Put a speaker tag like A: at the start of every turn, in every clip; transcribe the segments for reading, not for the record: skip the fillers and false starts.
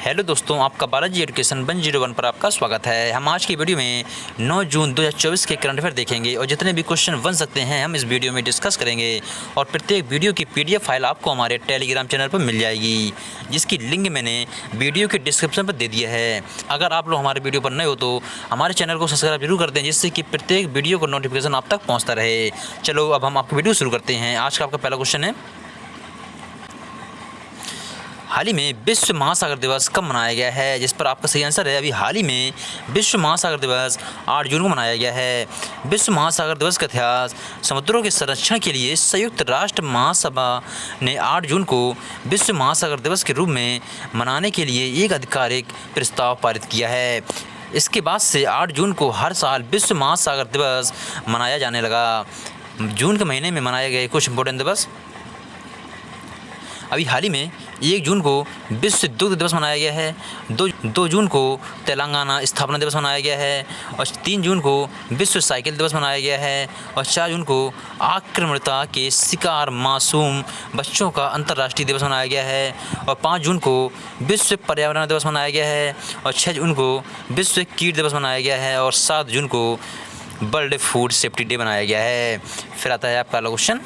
A: Hello दोस्तों, आपका Balaji education 101 पर आपका स्वागत है। हम आज की वीडियो में 9 जून 2024 के करंट अफेयर देखेंगे और जितने भी क्वेश्चन बन सकते हैं हम इस वीडियो में डिस्कस करेंगे। और प्रत्येक वीडियो की पीडीएफ फाइल आपको हमारे टेलीग्राम चैनल पर मिल जाएगी, जिसकी लिंक मैंने वीडियो के डिस्क्रिप्शन पर दे दिया है। अगर आप लोग हमारे वीडियो पर नए हो तो हमारे चैनल को सब्सक्राइब जरूर कर दें, जिससे कि प्रत्येक वीडियो का नोटिफिकेशन आप तक पहुँचता रहे। चलो अब हम आपकी वीडियो शुरू करते हैं। आज का आपका पहला क्वेश्चन है, हाल ही में विश्व महासागर दिवस कब मनाया गया है? जिस पर आपका सही आंसर है अभी हाल ही में विश्व महासागर दिवस 8 जून को मनाया गया है। विश्व महासागर दिवस का इतिहास, समुद्रों के संरक्षण के लिए संयुक्त राष्ट्र महासभा ने 8 जून को विश्व महासागर दिवस के रूप में मनाने के लिए एक आधिकारिक प्रस्ताव पारित किया है। इसके बाद से 8 जून को हर साल विश्व महासागर दिवस मनाया जाने लगा। जून के महीने में मनाए गए कुछ इंपॉर्टेंट दिवस, अभी हाल ही में 1 जून को विश्व दुग्ध दिवस मनाया गया है, 2 जून को तेलंगाना स्थापना दिवस मनाया गया है, और 3 जून को विश्व साइकिल दिवस मनाया गया है, और 4 जून को आक्रामकता के शिकार मासूम बच्चों का अंतर्राष्ट्रीय दिवस मनाया गया है, और 5 जून को विश्व पर्यावरण दिवस मनाया गया है, और 6 जून को विश्व कीट दिवस मनाया गया है, और 7 जून को वर्ल्ड फूड सेफ्टी डे मनाया गया है। फिर आता है आपका अगला क्वेश्चन,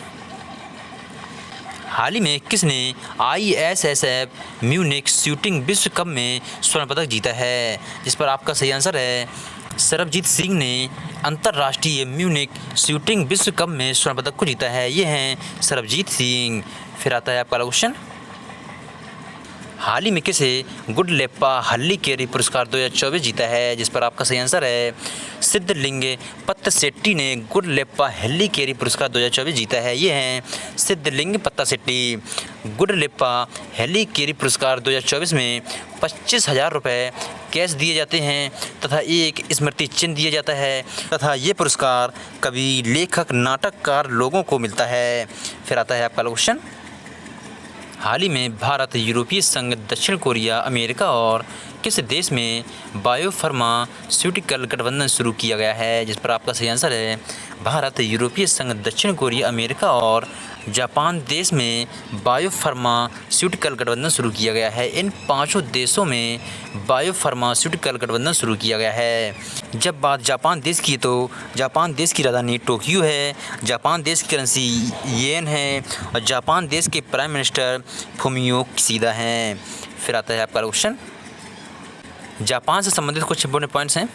A: हाल ही में किसने ISSF म्यूनिख शूटिंग विश्व कप में स्वर्ण पदक जीता है? जिस पर आपका सही आंसर है सरबजीत सिंह ने अंतर्राष्ट्रीय म्यूनिख शूटिंग विश्व कप में स्वर्ण पदक को जीता है। ये हैं सरबजीत सिंह। फिर आता है आपका अगला क्वेश्चन, हाल ही में किसे गुडलेप्पा हल्लीकेरी पुरस्कार 2024 जीता है? जिस पर आपका सही आंसर है सिद्धलिंग पत्तसेट्टी ने गुडलेप्पा हल्लीकेरी पुरस्कार 2024 जीता है। ये हैं सिद्धलिंग पत्तासेट्टी। गुडलेप्पा हल्लीकेरी पुरस्कार 2024 में 25,000 रुपये कैश दिए जाते हैं तथा एक स्मृति चिन्ह दिया जाता है तथा ये पुरस्कार कवि, लेखक, नाटककार लोगों को मिलता है। फिर आता है आपका क्वेश्चन, हाल ही में भारत, यूरोपीय संघ, दक्षिण कोरिया, अमेरिका और किस देश में बायोफार्मास्यूटिकल गठबंधन शुरू किया गया है? जिस पर आपका सही आंसर है भारत, यूरोपीय संघ, दक्षिण कोरिया, अमेरिका और जापान देश में बायोफार्मास्यूटिकल गठबंधन शुरू किया गया है। इन 5 देशों में बायोफार्मास्यूटिकल गठबंधन शुरू किया गया है। जब बात जापान देश की तो जापान देश की राजधानी टोक्यो है, जापान देश की करेंसी येन है, और जापान देश के प्राइम मिनिस्टर फुमियो किशिदा हैं। फिर आता है आपका क्वेश्चन, जापान से संबंधित कुछ इंपॉर्टेंट पॉइंट्स हैं।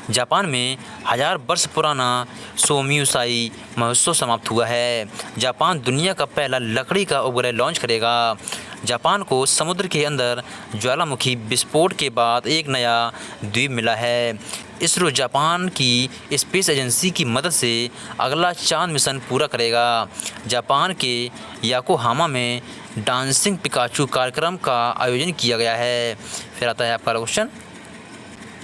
A: जापान में 1000 वर्ष पुराना सोम्यूसाई महोत्सव समाप्त हुआ है। जापान दुनिया का पहला लकड़ी का उपग्रह लॉन्च करेगा। जापान को समुद्र के अंदर ज्वालामुखी विस्फोट के बाद एक नया द्वीप मिला है। इसरो जापान की स्पेस एजेंसी की मदद से अगला चांद मिशन पूरा करेगा। जापान के याकोहामा में डांसिंग पिकाचू कार्यक्रम का आयोजन किया गया है। फिर आता है आपका क्वेश्चन,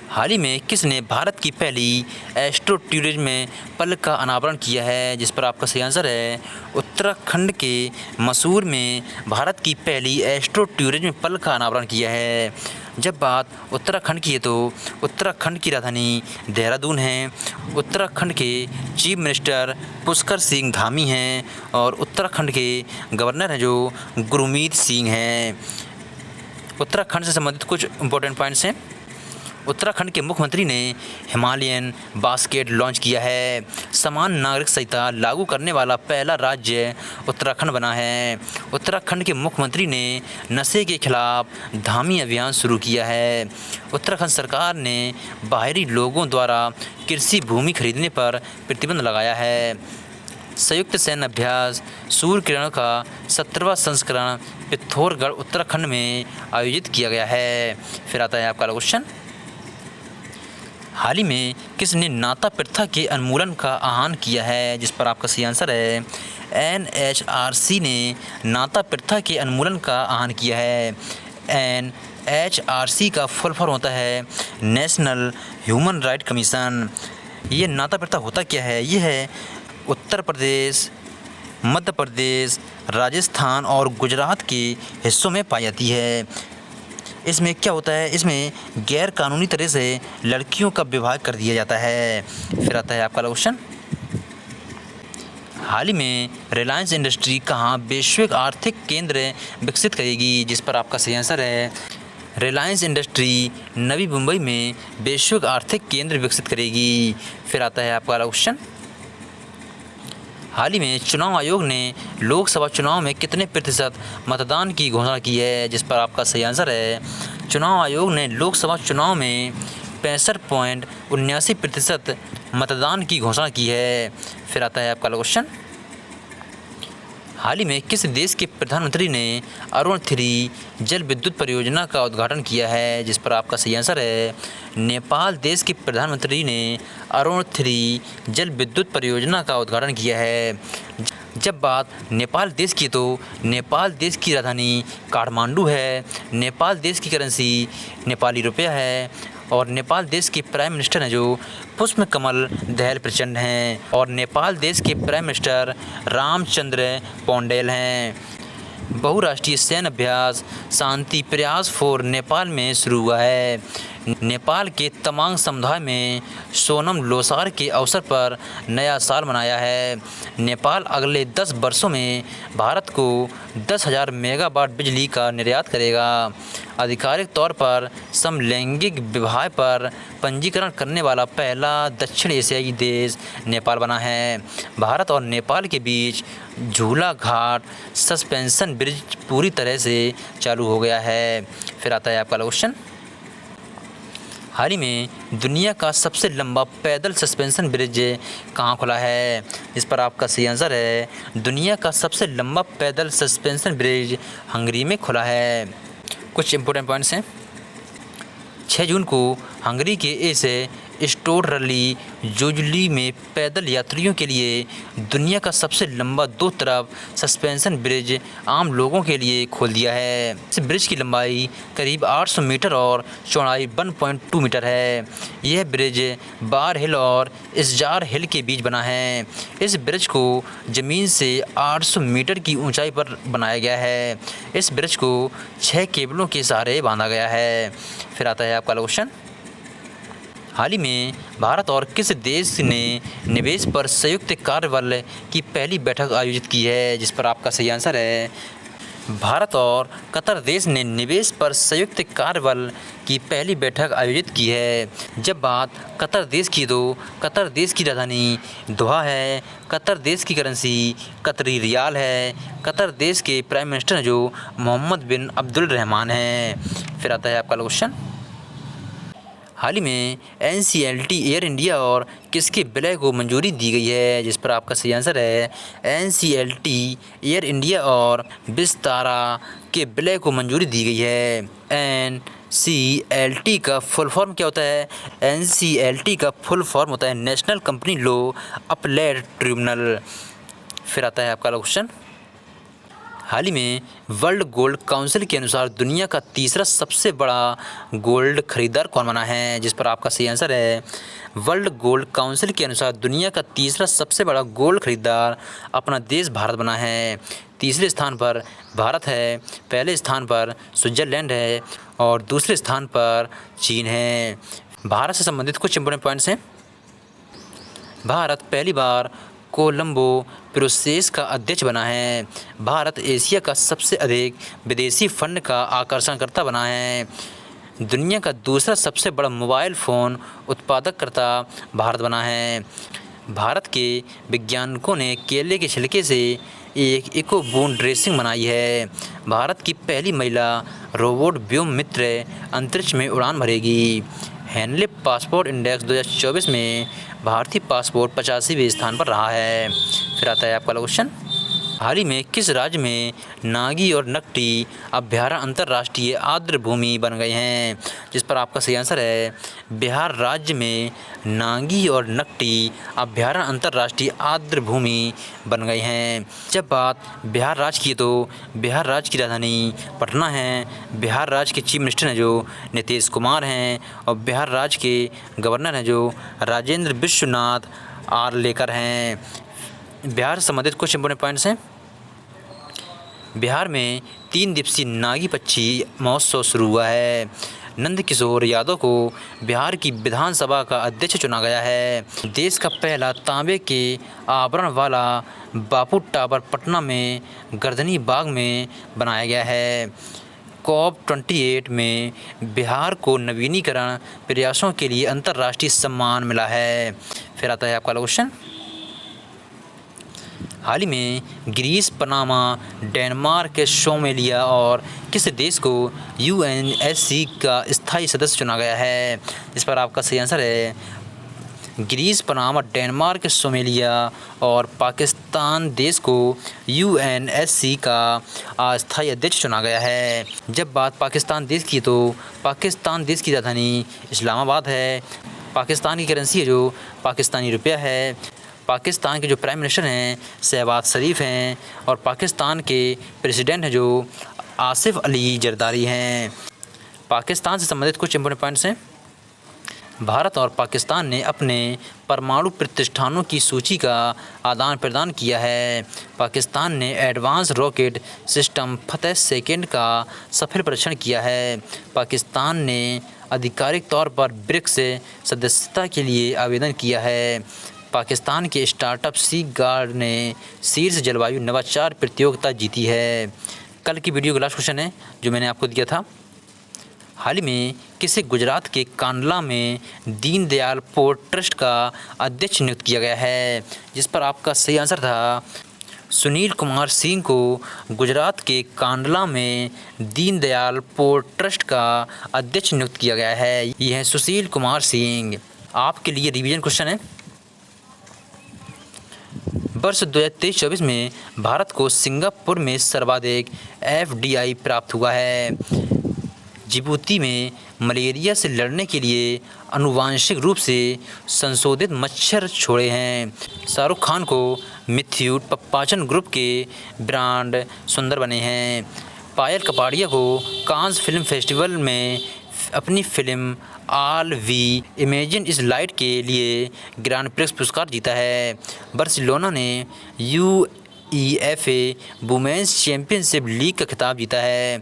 A: हाल ही में किसने भारत की पहली एस्ट्रो टूरिज्म में पलक का अनावरण किया है? जिस पर आपका सही आंसर है उत्तराखंड के मसूर में भारत की पहली एस्ट्रो टूरिज्म में पलक का अनावरण किया है। जब बात उत्तराखंड की है तो उत्तराखंड की राजधानी देहरादून है। उत्तराखंड के चीफ मिनिस्टर पुष्कर सिंह धामी हैं और उत्तराखंड के गवर्नर हैं जो गुरमीत सिंह हैं। उत्तराखंड से संबंधित कुछ इंपॉर्टेंट पॉइंट्स हैं। उत्तराखंड के मुख्यमंत्री ने हिमालयन बास्केट लॉन्च किया है। समान नागरिक संहिता लागू करने वाला पहला राज्य उत्तराखंड बना है। उत्तराखंड के मुख्यमंत्री ने नशे के खिलाफ धामी अभियान शुरू किया है। उत्तराखंड सरकार ने बाहरी लोगों द्वारा कृषि भूमि खरीदने पर प्रतिबंध लगाया है। संयुक्त सैन्य अभ्यास सूर्य किरणों का 17वां संस्करण पिथौरागढ़ उत्तराखंड में आयोजित किया गया है। फिर आता है आपका क्वेश्चन, हाल ही में किसने नाता प्रथा के उन्मूलन का आह्वान किया है? जिस पर आपका सही आंसर है NHRC ने नाता प्रथा के उन्मूलन का आह्वान किया है। NHRC का फुल फॉर्म होता है नेशनल ह्यूमन राइट कमीशन। ये नाता प्रथा होता क्या है? ये है उत्तर प्रदेश, मध्य प्रदेश, राजस्थान और गुजरात के हिस्सों में पाई जाती है। इसमें क्या होता है, इसमें गैर कानूनी तरह से लड़कियों का विवाह कर दिया जाता है। फिर आता है आपका क्वेश्चन, हाल ही में रिलायंस इंडस्ट्री कहाँ वैश्विक आर्थिक केंद्र विकसित करेगी, जिस पर आपका सही आंसर है रिलायंस इंडस्ट्री नवी मुंबई में वैश्विक आर्थिक केंद्र विकसित करेगी। फिर आता है आपका अगला क्वेश्चन। हाल ही में चुनाव आयोग ने लोकसभा चुनाव में कितने प्रतिशत मतदान की घोषणा की है, जिस पर आपका सही आंसर है चुनाव आयोग ने लोकसभा चुनाव में 65.79% मतदान की घोषणा की है। फिर आता है आपका अगला क्वेश्चन। हाल ही में किस देश के प्रधानमंत्री ने अरुण 3 जल विद्युत परियोजना का उद्घाटन किया है, जिस पर आपका सही आंसर है नेपाल देश के प्रधानमंत्री ने अरुण 3 जल विद्युत परियोजना का उद्घाटन किया है। जब बात नेपाल देश की तो नेपाल देश की राजधानी काठमांडू है, नेपाल देश की करेंसी नेपाली रुपया है और नेपाल देश के प्राइम मिनिस्टर हैं जो पुष्पकमल दहल प्रचंड हैं और नेपाल देश के प्राइम मिनिस्टर रामचंद्र पौंडेल हैं। बहुराष्ट्रीय सैन्य अभ्यास शांति प्रयास फोर नेपाल में शुरू हुआ है। नेपाल के तमांग समुदाय में सोनम लोसार के अवसर पर नया साल मनाया है। नेपाल अगले 10 वर्षों में भारत को 10,000 मेगावाट बिजली का निर्यात करेगा। आधिकारिक तौर पर समलैंगिक विवाह पर पंजीकरण करने वाला पहला दक्षिण एशियाई देश नेपाल बना है। भारत और नेपाल के बीच झूला घाट सस्पेंशन ब्रिज पूरी तरह से चालू हो गया है। फिर आता है आपका क्वेश्चन। हाल ही में दुनिया का सबसे लंबा पैदल सस्पेंशन ब्रिज कहाँ खुला है, इस पर आपका सही आंसर है दुनिया का सबसे लंबा पैदल सस्पेंशन ब्रिज हंगरी में खुला है। कुछ इंपॉर्टेंट पॉइंट्स हैं। 6 जून को हंगरी के एस स्टोरली जोजली में पैदल यात्रियों के लिए दुनिया का सबसे लंबा 2 तरफ सस्पेंशन ब्रिज आम लोगों के लिए खोल दिया है। इस ब्रिज की लंबाई करीब 800 मीटर और चौड़ाई 1.2 मीटर है। यह ब्रिज बार हिल और इसजार हिल के बीच बना है। इस ब्रिज को ज़मीन से 800 मीटर की ऊंचाई पर बनाया गया है। इस ब्रिज को 6 केबलों के सहारे बांधा गया है। फिर आता है आपका क्वेश्चन। हाल ही में भारत और किस देश ने निवेश पर संयुक्त कार्यबल की पहली बैठक आयोजित की है, जिस पर आपका सही आंसर है भारत और कतर देश ने निवेश पर संयुक्त कार्यबल की पहली बैठक आयोजित की है। जब बात कतर देश की तो कतर देश की राजधानी दोहा है। कतर देश की करेंसी कतरी रियाल है। कतर देश के प्राइम मिनिस्टर जो मोहम्मद बिन अब्दुल रहमान हैं। फिर आता है आपका क्वेश्चन। हाल ही में NCLT एयर इंडिया और किसके विलय को मंजूरी दी गई है, जिस पर आपका सही आंसर है NCLT एयर इंडिया और विस्तारा के विलय को मंजूरी दी गई है। NCLT का फुल फॉर्म क्या होता है? NCLT का फुल फॉर्म होता है national company law appellate tribunal. फिर आता है आपका क्वेश्चन। हाल ही में वर्ल्ड गोल्ड काउंसिल के अनुसार दुनिया का तीसरा सबसे बड़ा गोल्ड खरीदार कौन बना है, जिस पर आपका सही आंसर है वर्ल्ड गोल्ड काउंसिल के अनुसार दुनिया का तीसरा सबसे बड़ा गोल्ड खरीदार अपना देश भारत बना है। तीसरे स्थान पर भारत है, पहले स्थान पर स्विट्ज़रलैंड है और दूसरे स्थान पर चीन है। भारत से संबंधित कुछ इंपॉर्टेंट पॉइंट्स हैं। भारत पहली बार कोलंबो प्रोसेस का अध्यक्ष बना है। भारत एशिया का सबसे अधिक विदेशी फंड का आकर्षणकर्ता बना है। दुनिया का दूसरा सबसे बड़ा मोबाइल फ़ोन उत्पादककर्ता भारत बना है। भारत के वैज्ञानिकों ने केले के छिलके से एक इको बूंद ड्रेसिंग बनाई है। भारत की पहली महिला रोबोट व्योम मित्र अंतरिक्ष में उड़ान भरेगी। हेनले पासपोर्ट इंडेक्स 2024 में भारतीय पासपोर्ट 85वें स्थान पर रहा है। फिर आता है आपका क्वेश्चन। हाल ही में किस राज्य में नागी और नकटी अभ्यारण्य अंतर्राष्ट्रीय आर्द्र भूमि बन गए हैं, जिस पर आपका सही आंसर है बिहार राज्य में नागी और नकटी अभ्यारण्य अंतर्राष्ट्रीय आर्द्र भूमि बन गए हैं। जब बात बिहार राज्य की तो बिहार राज्य की राजधानी पटना है। बिहार राज्य के चीफ मिनिस्टर हैं जो नीतीश कुमार हैं और बिहार राज्य के गवर्नर हैं जो राजेंद्र विश्वनाथ आर्लेकर हैं। बिहार से संबंधित कुछ इंपॉर्टेंट पॉइंट्स हैं। बिहार में 3 दिवसीय नागी पक्षी महोत्सव शुरू हुआ है। नंदकिशोर यादव को बिहार की विधानसभा का अध्यक्ष चुना गया है। देश का पहला तांबे के आवरण वाला बापू टावर पटना में गर्दनी बाग में बनाया गया है। COP28 में बिहार को नवीनीकरण प्रयासों के लिए अंतर्राष्ट्रीय सम्मान मिला है। फिर आता है आपका क्वेश्चन, हाल ही में ग्रीस, पनामा, डेनमार्क, सोमालिया और किस देश को UNSC का स्थायी सदस्य चुना गया है? इस पर आपका सही आंसर है ग्रीस, पनामा, डेनमार्क, सोमालिया और पाकिस्तान देश को UNSC का अस्थायी अध्यक्ष चुना गया है। जब बात पाकिस्तान देश की तो पाकिस्तान देश की राजधानी इस्लामाबाद है। पाकिस्तान की करेंसी है जो पाकिस्तानी रुपया है। पाकिस्तान के जो प्राइम मिनिस्टर हैं शहबाज शरीफ हैं और पाकिस्तान के प्रेसिडेंट हैं जो आसिफ अली जरदारी हैं। पाकिस्तान से संबंधित कुछ इंपॉर्टेंट पॉइंट्स हैं। भारत और पाकिस्तान ने अपने परमाणु प्रतिष्ठानों की सूची का आदान प्रदान किया है। पाकिस्तान ने एडवांस रॉकेट सिस्टम फतेह सेकंड का सफल परीक्षण किया है। पाकिस्तान ने आधिकारिक तौर पर ब्रिक्स सदस्यता के लिए आवेदन किया है। पाकिस्तान के स्टार्टअप सी गार्ड ने शीर्ष जलवायु नवाचार प्रतियोगिता जीती है। कल की वीडियो का लास्ट क्वेश्चन है जो मैंने आपको दिया था, हाल ही में किसे गुजरात के कांडला में दीनदयाल पोर्ट ट्रस्ट का अध्यक्ष नियुक्त किया गया है? जिस पर आपका सही आंसर था सुनील कुमार सिंह को गुजरात के कांडला में दीनदयाल पोर्ट ट्रस्ट का अध्यक्ष नियुक्त किया गया है। ये है सुशील कुमार सिंह। आपके लिए रिवीजन क्वेश्चन है, वर्ष 2023-24 में भारत को सिंगापुर में सर्वाधिक FDI प्राप्त हुआ है। जिबूती में मलेरिया से लड़ने के लिए आनुवांशिक रूप से संशोधित मच्छर छोड़े हैं। शाहरुख खान को मिथ्यूट पप्पाचन ग्रुप के ब्रांड सुंदर बने हैं। पायल कपाड़िया को कांस फिल्म फेस्टिवल में अपनी फिल्म ऑल वी इमेजिन इस लाइट के लिए ग्रैंड प्रिक्स पुरस्कार जीता है। बार्सिलोना ने UEFA वुमेन्स चैंपियनशिप लीग का खिताब जीता है।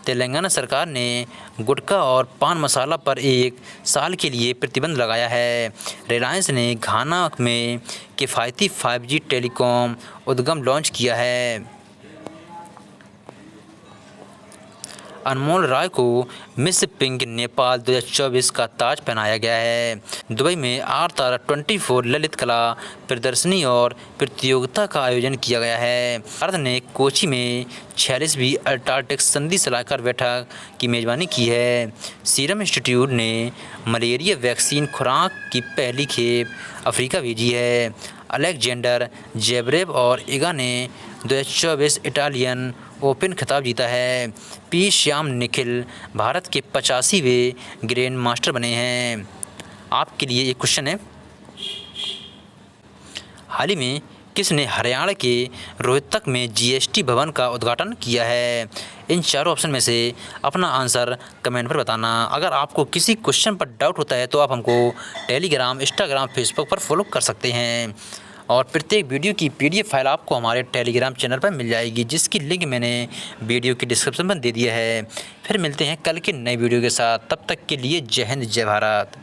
A: तेलंगाना सरकार ने गुटखा और पान मसाला पर 1 साल के लिए प्रतिबंध लगाया है। रिलायंस ने घाना में किफ़ायती 5G टेलीकॉम उद्यम लॉन्च किया है। अनमोल राय को मिस पिंक नेपाल 2024 का ताज पहनाया गया है। दुबई में R24 ललित कला प्रदर्शनी और प्रतियोगिता का आयोजन किया गया है। भारत ने कोची में 46वीं अंटार्कटिक संधि सलाहकार बैठक की मेज़बानी की है। सीरम इंस्टीट्यूट ने मलेरिया वैक्सीन खुराक की पहली खेप अफ्रीका भेजी है। अलेक्जेंडर जेवरेव और इगा ने 2024 इटालियन ओपन खिताब जीता है। पी श्याम निखिल भारत के 85वें ग्रैंड मास्टर बने हैं। आपके लिए एक क्वेश्चन है, हाल ही में किसने हरियाणा के रोहतक में GST भवन का उद्घाटन किया है? इन चारों ऑप्शन में से अपना आंसर कमेंट पर बताना। अगर आपको किसी क्वेश्चन पर डाउट होता है तो आप हमको टेलीग्राम, इंस्टाग्राम, फेसबुक पर फॉलो कर सकते हैं और प्रत्येक वीडियो की PDF फाइल आपको हमारे टेलीग्राम चैनल पर मिल जाएगी, जिसकी लिंक मैंने वीडियो के डिस्क्रिप्शन में दे दिया है। फिर मिलते हैं कल के नए वीडियो के साथ, तब तक के लिए जय हिंद, जय भारत।